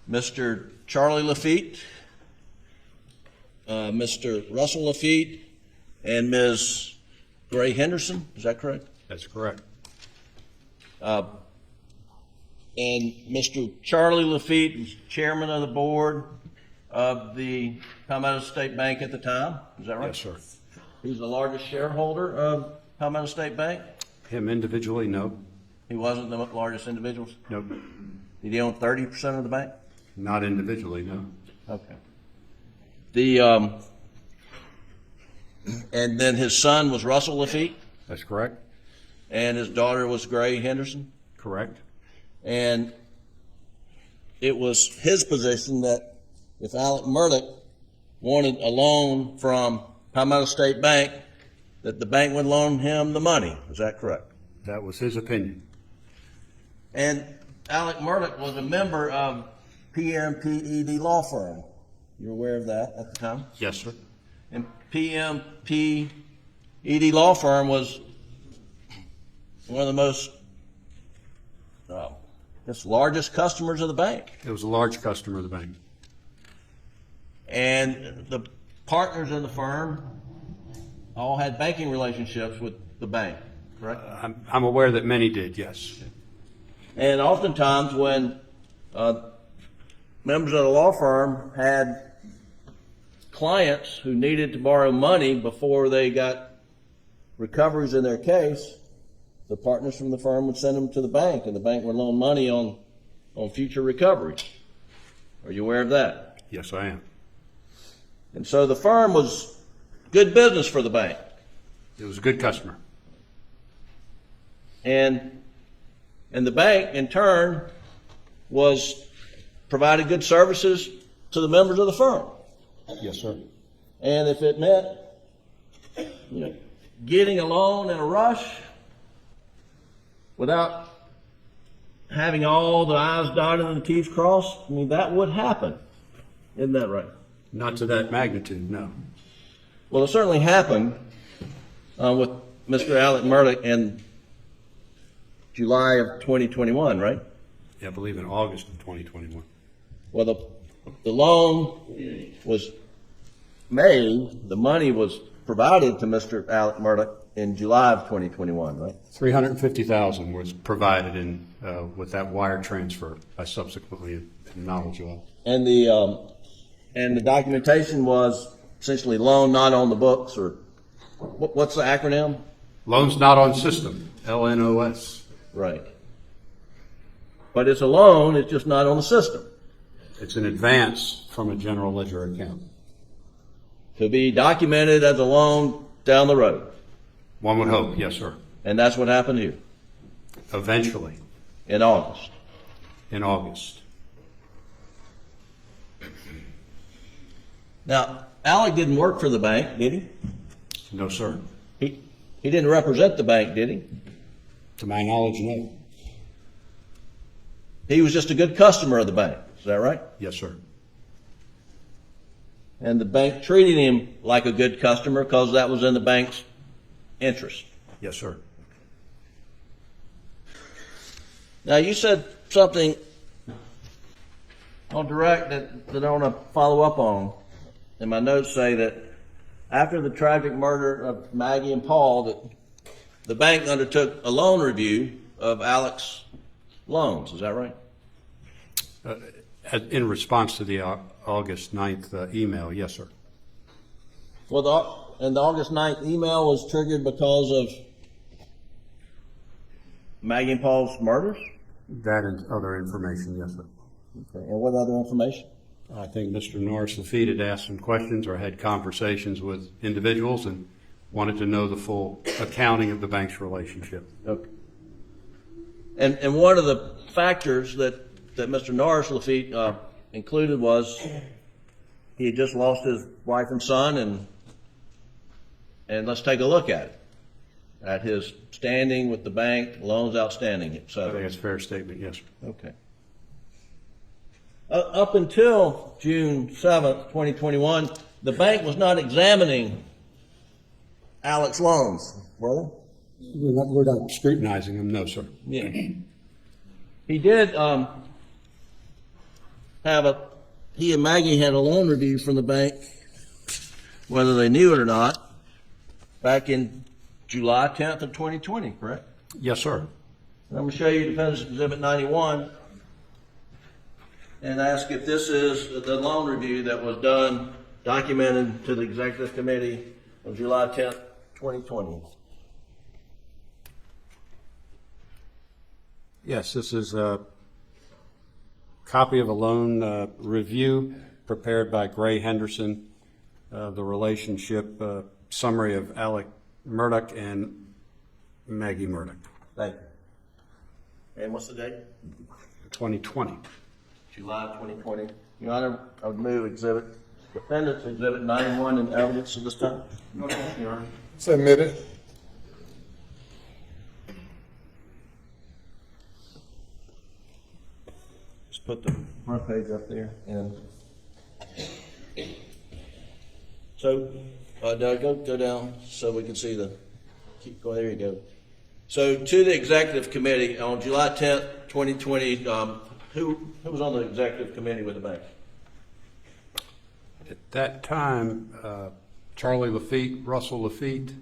Mr. Charlie Laffitte, Mr. Russell Laffitte, and Ms. Gray Henderson. Is that correct? That's correct. And Mr. Charlie Laffitte was chairman of the board of the Palmetto State Bank at the time. Is that right? Yes, sir. He was the largest shareholder of Palmetto State Bank. Him individually, no. He wasn't the largest individual. Nope. Did he own 30% of the bank? Not individually, no. Okay. And then his son was Russell Laffitte, That's correct? and his daughter was Gray Henderson. Correct? And it was his position that if Alex Murdaugh wanted a loan from Palmetto State Bank, that the bank would loan him the money. Is that correct? That was his opinion. And Alex Murdaugh was a member of PMPED law firm. You're aware of that at the time? Yes, sir. And PMPED law firm was one of the most, largest customers of the bank. It was a large customer of the bank. And the partners in the firm all had banking relationships with the bank, correct? I'm aware that many did, yes. And oftentimes when members of the law firm had clients who needed to borrow money before they got recoveries in their case, the partners from the firm would send them to the bank, and the bank would loan money on future recoveries. Are you aware of that? Yes, I am. And so the firm was good business for the bank. It was a good customer. And the bank, in turn, provided good services to the members of the firm. Yes, sir. And if it meant, getting a loan in a rush without having all the I's dotted and the T's crossed, that would happen. Isn't that right? Not to that magnitude, no. Well, it certainly happened with Mr. Alex Murdaugh in July of 2021, right? Yeah, I believe in August of 2021. Well, the loan was made, the money was provided to Mr. Alex Murdaugh in July of 2021, right? $350,000 was provided in with that wire transfer. I subsequently had knowledge of. And the documentation was essentially loan not on the books, or what's the acronym? Loans not on system, LNOS. Right. But it's a loan, it's just not on the system. It's an advance from a general ledger account. To be documented as a loan down the road. One would hope, yes, sir. And that's what happened here Eventually, in August. in August. Now, Alec didn't work for the bank, did he? No, sir. He didn't represent the bank, did he? To my knowledge, no. He was just a good customer of the bank. Is that right? Yes, sir. And the bank treated him like a good customer because that was in the bank's interest. Yes, sir. Now, you said something on direct that I want to follow up on. And my notes say that after the tragic murder of Maggie and Paul, that the bank undertook a loan review of Alex's loans. Is that right? In response to the August 9th email, yes, sir. Well, the August 9th email was triggered because of Maggie and Paul's murders? That and other information, yes, sir. Okay. And what other information? I think Mr. Norris Laffitte had asked some questions or had conversations with individuals and wanted to know the full accounting of the bank's relationship. Okay. And one of the factors that Mr. Norris Laffitte included was he had just lost his wife and son, and let's take a look at his standing with the bank, loans outstanding, I think etc. that's a fair statement, yes, sir. Okay. Up until June 7th, 2021, the bank was not examining Alex's loans, were they? We're not scrutinizing them, no, sir. Yeah. He did he and Maggie had a loan review from the bank, whether they knew it or not, back in July 10th of 2020, correct? Yes, sir. And I'm going to show you Defendant's Exhibit 91 and ask if this is the loan review that was done, documented to the Executive Committee on July 10th, 2020. Yes, this is copy of a loan review prepared by Gray Henderson, the relationship summary of Alex Murdaugh and Maggie Murdaugh, Thank you. And what's the date? 2020. July 2020. Your Honor, I would move defendants exhibit 91 in evidence at this time. Okay, Your Honor. Submit it. Just put the front page up there. And so, Doug, go down so we can see go there you go. So to the executive committee on July 10th, 2020, who was on the executive committee with the bank? At that time, Charlie Laffitte, Russell Laffitte,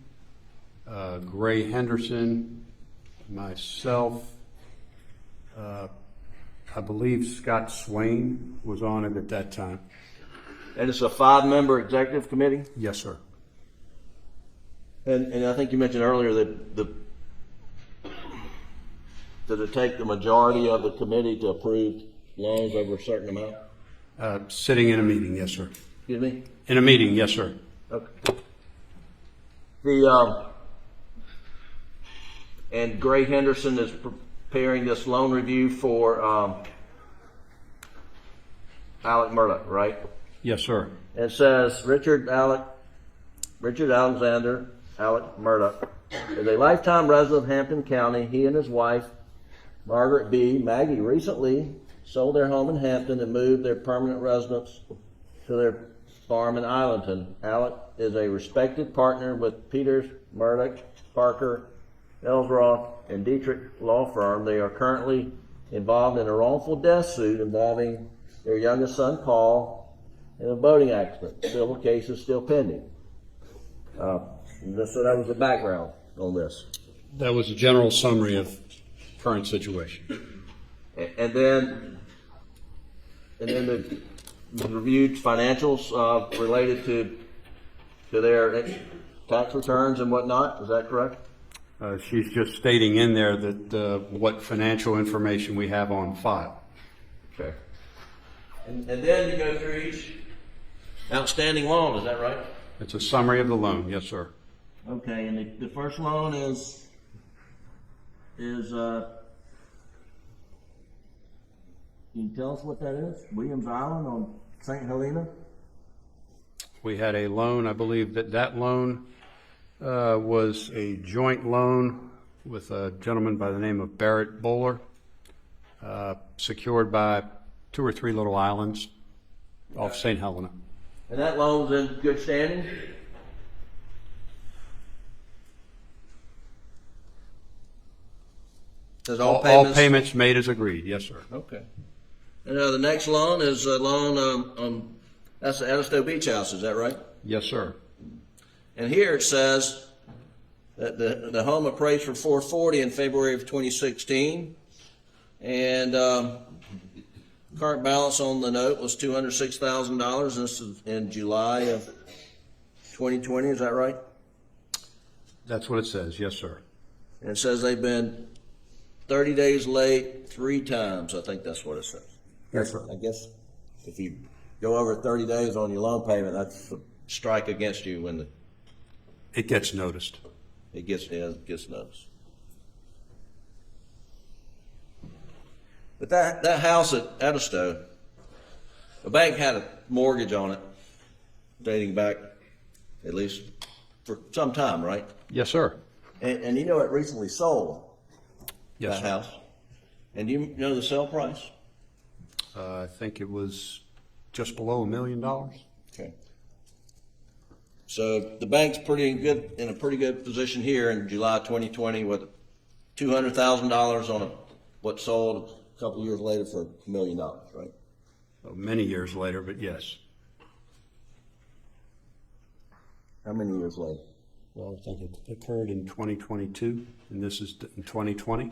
Gray Henderson, myself, I believe Scott Swain was on it at that time. And it's a 5-member executive committee? Yes, sir. And I think you mentioned earlier that does it take the majority of the committee to approve loans over a certain amount? Sitting in a meeting, yes, sir. Excuse me? In a meeting, yes, sir. Okay. And Gray Henderson is preparing this loan review for Alex Murdaugh, right? Yes, sir. It says Richard Alexander Alex Murdaugh is a lifetime resident of Hampton County. He and his wife, Margaret B. Maggie, recently sold their home in Hampton and moved their permanent residence to their farm in Islandton. Alex is a respected partner with Peters, Murdaugh, Parker, Ellsroth, and Dietrich law firm. They are currently involved in a wrongful death suit involving their youngest son, Paul, in a boating accident. Civil case is still pending. So that was the background on this. That was a general summary of current situation. And then the reviewed financials related to their tax returns and whatnot. Is that correct? She's just stating in there that what financial information we have on file. Okay. And then you go through each outstanding loan. Is that right? It's a summary of the loan, yes, sir. Okay. And the first loan is can you tell us what that is? Williams Island on St. Helena? We had a loan, I believe that loan was a joint loan with a gentleman by the name of Barrett Bowler, secured by 2 or 3 little islands off St. Helena. And that loan's in good standing? Says All payments made as agreed, yes, sir. Okay. And the next loan is a loan on that's the Edisto Beach House. Is that right? Yes, sir. And here it says that the home appraised for $440 in February of 2016, and current balance on the note was $206,000. And this is in July of 2020. Is that right? That's what it says, yes, sir. And it says they've been 30 days late 3 times. I think that's what it says. Yes, sir. I guess if you go over 30 days on your loan payment, that's a strike against you when It gets noticed. it gets noticed. But that house at Edisto, the bank had a mortgage on it dating back at least for some time, right? Yes, sir. And you know it recently sold, Yes, that sir. house. And do you know the sale price? I think it was just below $1 million. Okay. So the bank's in a pretty good position here in July 2020 with $200,000 on what sold a couple years later for $1 million, right? Well, many years later, but yes. How many years later? Well, I think it occurred in 2022, and this is in 2020.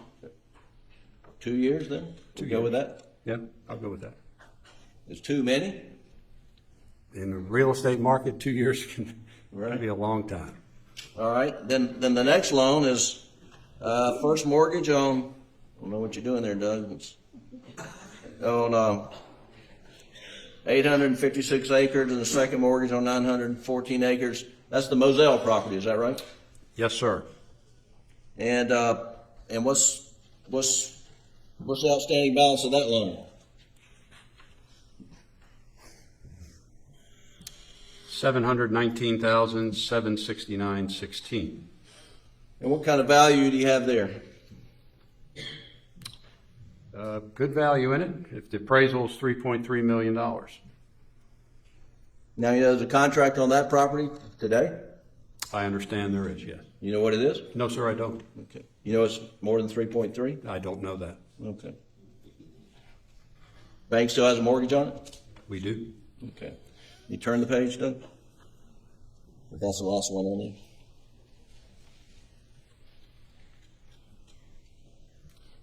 2 years then? To go with that? Yeah, I'll go with that. Is too many? In the real estate market, 2 years can Right. be a long time. All right. Then the next loan is first mortgage on. I don't know what you're doing there, Doug. on 856 acres and the second mortgage on 914 acres. That's the Moselle property, is that right? Yes, sir. And what's the outstanding balance of that loan? $719,769.16. And what kind of value do you have there? Good value in it. If the appraisal is $3.3 million. Now, you know there's a contract on that property today? I understand there is, yes. You know what it is? No, sir, I don't. Okay. You know it's more than 3.3? I don't know that. Okay. Bank still has a mortgage on it? We do. Okay. You turn the page, Doug? That's the last one on there.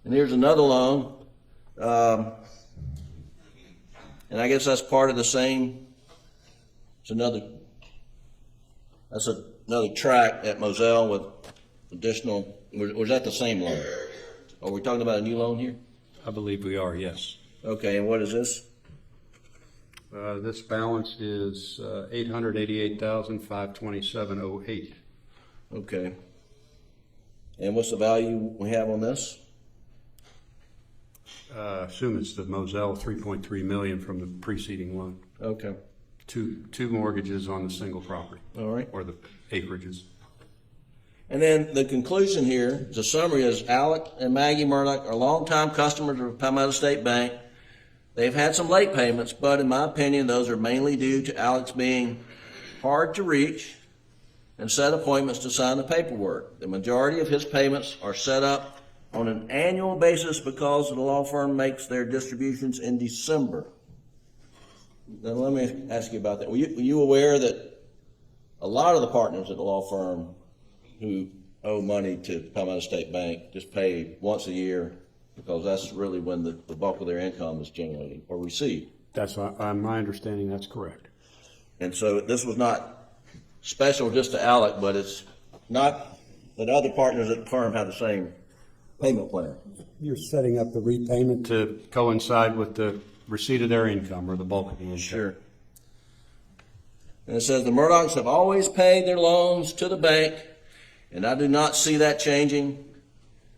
And here's another loan. And I guess that's part of the same. That's another tract at Moselle with additional. Was that the same loan? Are we talking about a new loan here? I believe we are, yes. Okay, and what is this? This balance is $888,527.08. Okay. And what's the value we have on this? Assume it's the Moselle $3.3 million from the preceding loan. Okay. Two mortgages on the single property. All right. Or the acreages. And then the conclusion here, the summary is Alex and Maggie Murdaugh are longtime customers of Palmetto State Bank. They've had some late payments, but in my opinion, those are mainly due to Alex being hard to reach and set appointments to sign the paperwork. The majority of his payments are set up on an annual basis because the law firm makes their distributions in December. Now, let me ask you about that. Were you aware that a lot of the partners at the law firm who owe money to Palmetto State Bank just pay once a year because that's really when the bulk of their income is generated or received? That's my understanding. That's correct. And so this was not special just to Alec, but it's not that other partners at the firm have the same payment plan. You're setting up the repayment to coincide with the receipt of their income or the bulk of the income. Sure. And it says the Murdaughs have always paid their loans to the bank, and I do not see that changing.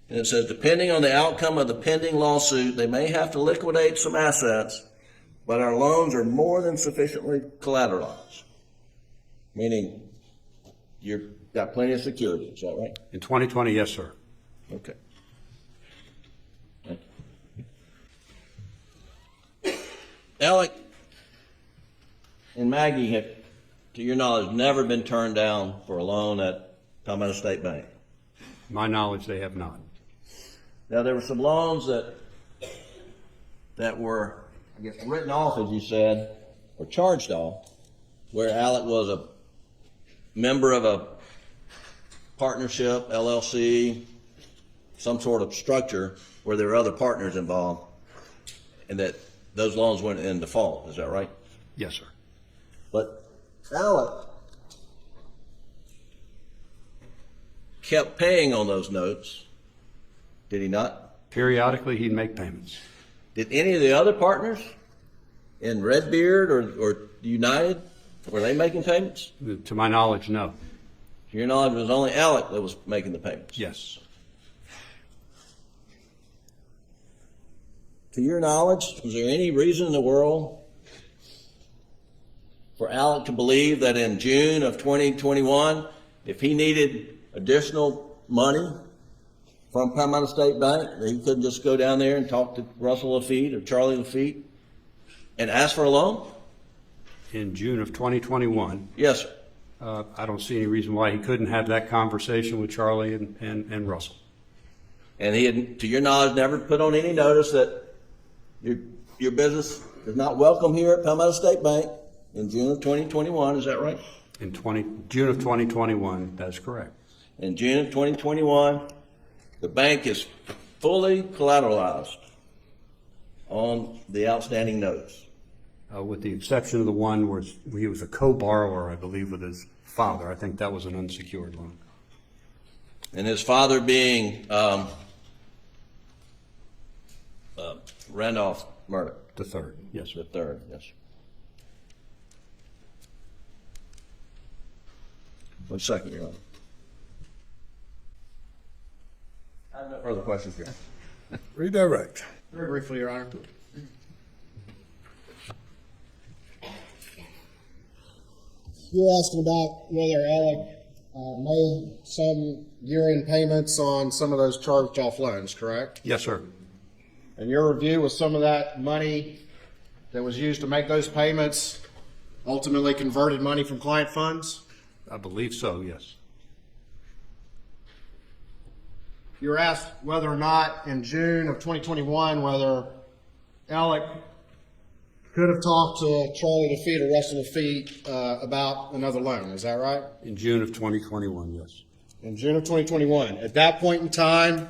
And it says depending on the outcome of the pending lawsuit, they may have to liquidate some assets, but our loans are more than sufficiently collateralized. Meaning you've got plenty of security, is that right? In 2020, yes, sir. Okay. Alec and Maggie have, to your knowledge, never been turned down for a loan at Palmetto State Bank. My knowledge, they have not. Now, there were some loans that were, I guess, written off, as you said, or charged off, where Alec was a member of a partnership, LLC, some sort of structure where there were other partners involved, and that those loans went in default. Is that right? Yes, sir. But Alec kept paying on those notes, did he not? Periodically, he'd make payments. Did any of the other partners in Redbeard or United, were they making payments? To my knowledge, no. To your knowledge, it was only Alec that was making the payments. Yes. To your knowledge, was there any reason in the world for Alec to believe that in June of 2021, if he needed additional money from Palmetto State Bank, that he couldn't just go down there and talk to Russell Laffitte or Charlie Laffitte and ask for a loan? In June of 2021, Yes, sir. I don't see any reason why he couldn't have that conversation with Charlie and Russell. And he had, to your knowledge, never put on any notice that your business is not welcome here at Palmetto State Bank in June of 2021, is that right? In June of 2021, that's correct. In June of 2021, the bank is fully collateralized on the outstanding notes. With the exception of the one where he was a co-borrower, I believe, with his father. I think that was an unsecured loan. And his father being Randolph Murdaugh, The third, yes, sir. the third, yes. One second, Your Honor. I have no further questions, Your Honor. Redirect. Very briefly, Your Honor. You're asking about whether Alec made some year-end payments on some of those charged-off loans, correct? Yes, sir. And your review was some of that money that was used to make those payments ultimately converted money from client funds? I believe so, yes. You were asked whether or not in June of 2021 whether Alec could have talked to Charlie Laffitte or Russell Laffitte about another loan. Is that right? In June of 2021, yes. In June of 2021. At that point in time,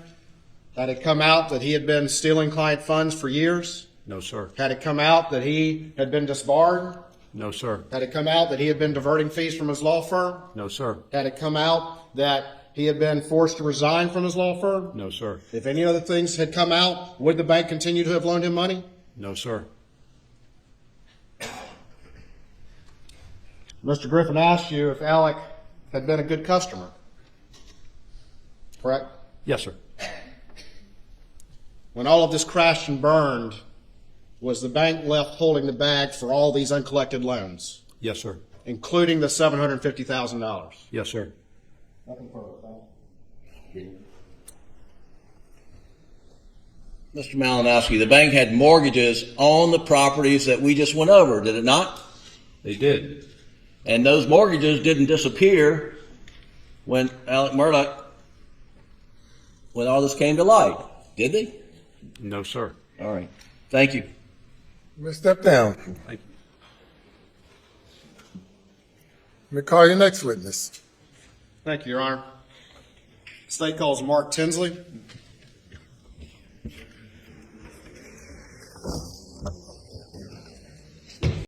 had it come out that he had been stealing client funds for years? No, sir. Had it come out that he had been disbarred? No, sir. Had it come out that he had been diverting fees from his law firm? No, sir. Had it come out that he had been forced to resign from his law firm? No, sir. If any other things had come out, would the bank continue to have loaned him money? No, sir. Mr. Griffin asked you if Alec had been a good customer. Correct? Yes, sir. When all of this crashed and burned, was the bank left holding the bag for all these uncollected loans, Yes, sir. including the $750,000? Yes, sir. Nothing further. Mr. Malinowski, the bank had mortgages on the properties that we just went over, did it not? They did. And those mortgages didn't disappear when Alex Murdaugh, when all this came to light, did they? No, sir. All right. Thank you. You may step down. Thank you. Let me call your next witness. Thank you, Your Honor. State calls Mark Tinsley.